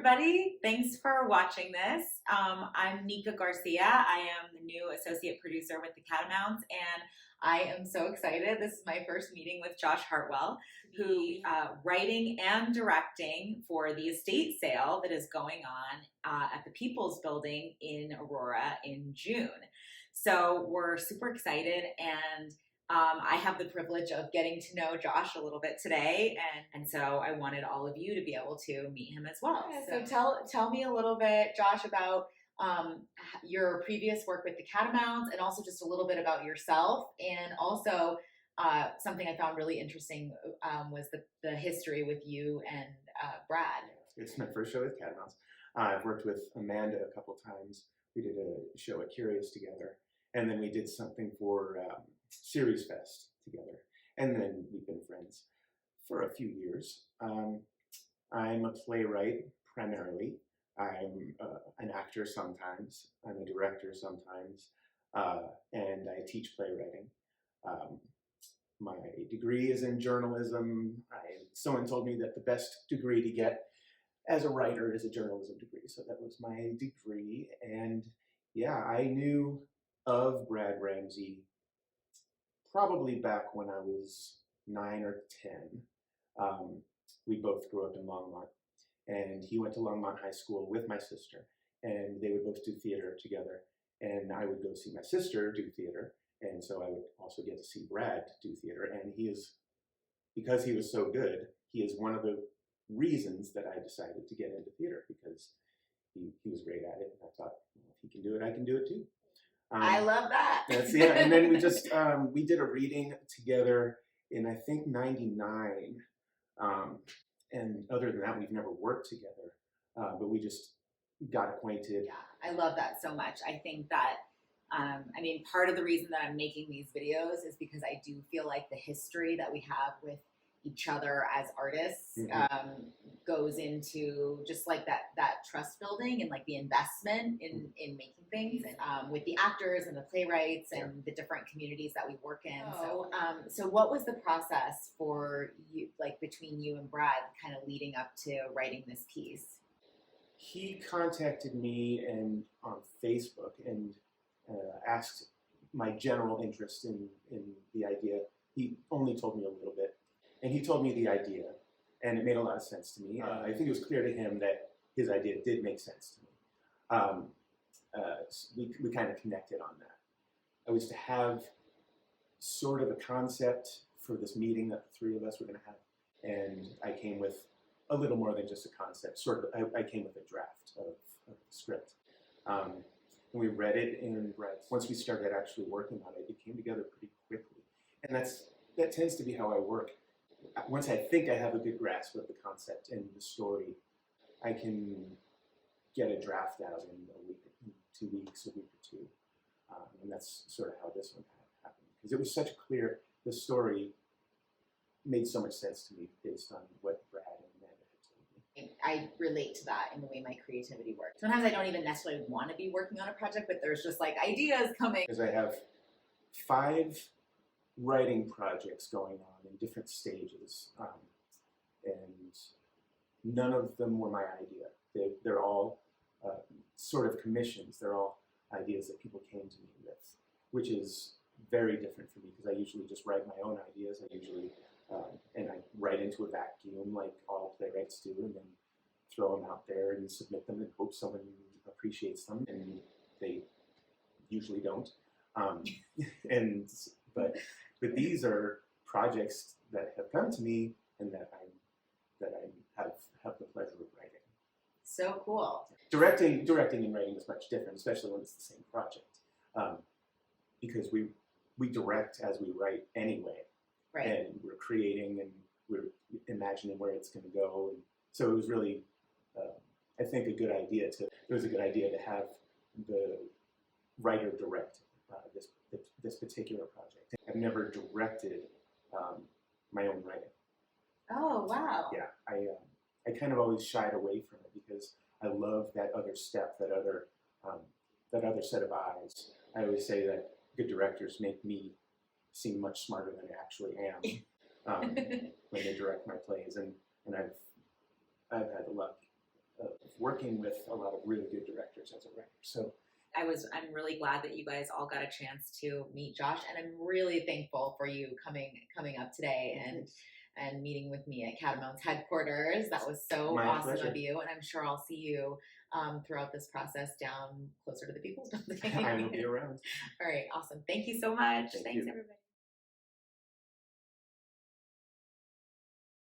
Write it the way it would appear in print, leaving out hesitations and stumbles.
everybody. Thanks for watching this. I'm Nika Garcia. I am the new associate producer with the Catamounts, and I am so excited. This is my first meeting with Josh Hartwell, who writing and directing for the estate sale that is going on at the People's Building in Aurora in June. So we're super excited, and I have the privilege of getting to know Josh a little bit today, and so I wanted all of you to be able to meet him as well. Yeah, so tell me a little bit, Josh, about your previous work with the Catamounts, and also just a little bit about yourself, and also something I found really interesting was the history with you and Brad. It's my first show with Catamounts. I've worked with Amanda a couple times. We did a show at Curious together, and then we did something for Series Fest together, and then we've been friends for a few years. I'm a playwright primarily. I'm an actor sometimes. I'm a director sometimes, and I teach playwriting. My degree is in journalism. Someone told me that the best degree to get as a writer is a journalism degree, so that was my degree. And yeah, I knew of Brad Ramsey probably back when I was 9 or 10. We both grew up in Longmont, and he went to Longmont High School with my sister, and they would both do theater together, and I would go see my sister do theater, and so I would also get to see Brad do theater. And he is, because he was so good, he is one of the reasons that I decided to get into theater, because he was great at it, and I thought, well, if he can do it, I can do it too. I love that. Yeah, and then we just we did a reading together in, I think, '99, and other than that, we've never worked together, but we just got acquainted. Yeah, I love that so much. I think that part of the reason that I'm making these videos is because I do feel like the history that we have with each other as artists goes into just like that trust building and like the investment in making things, and with the actors and the playwrights and the different communities that we work in. So what was the process for you, like between you and Brad, kind of leading up to writing this piece? He contacted me and on Facebook and asked my general interest in the idea. He only told me a little bit. And he told me the idea, and it made a lot of sense to me. I think it was clear to him that his idea did make sense to me. We kind of connected on that. I was to have sort of a concept for this meeting that the three of us were going to have, and I came with a little more than just a concept. I came with a draft of the script. And we read it, and once we started actually working on it, it came together pretty quickly. And that tends to be how I work. Once I think I have a good grasp of the concept and the story, I can get a draft out in a week, 2 weeks, a week or two. And that's sort of how this one happened. Because it was such clear, the story made so much sense to me based on what Brad and Amanda had told me. I relate to that in the way my creativity works. Sometimes I don't even necessarily want to be working on a project, but there's just like ideas coming. Because I have 5 writing projects going on in different stages, and none of them were my idea. They're all sort of commissions. They're all ideas that people came to me with, which is very different for me because I usually just write my own ideas. I usually and I write into a vacuum like all playwrights do, and then throw them out there and submit them and hope someone appreciates them, and they usually don't. But these are projects that have come to me and that I have the pleasure of writing. So cool. Directing and writing is much different, especially when it's the same project, because we direct as we write anyway, right? And we're creating and we're imagining where it's going to go, and so it was really, I think, a good idea to have the writer direct this particular project. I've never directed my own writing. Oh, wow. Yeah, I kind of always shied away from it because I love that other step, that other set of eyes. I always say that good directors make me seem much smarter than I actually am when they direct my plays, and I've had the luck of working with a lot of really good directors as a writer. So I'm really glad that you guys all got a chance to meet Josh, and I'm really thankful for you coming up today and meeting with me at Catamounts headquarters. That was so my awesome pleasure. of you, and I'm sure I'll see you throughout this process down closer to the People's Building. I will be around. All right, awesome. Thank you so much. Thank Thanks, you. everybody.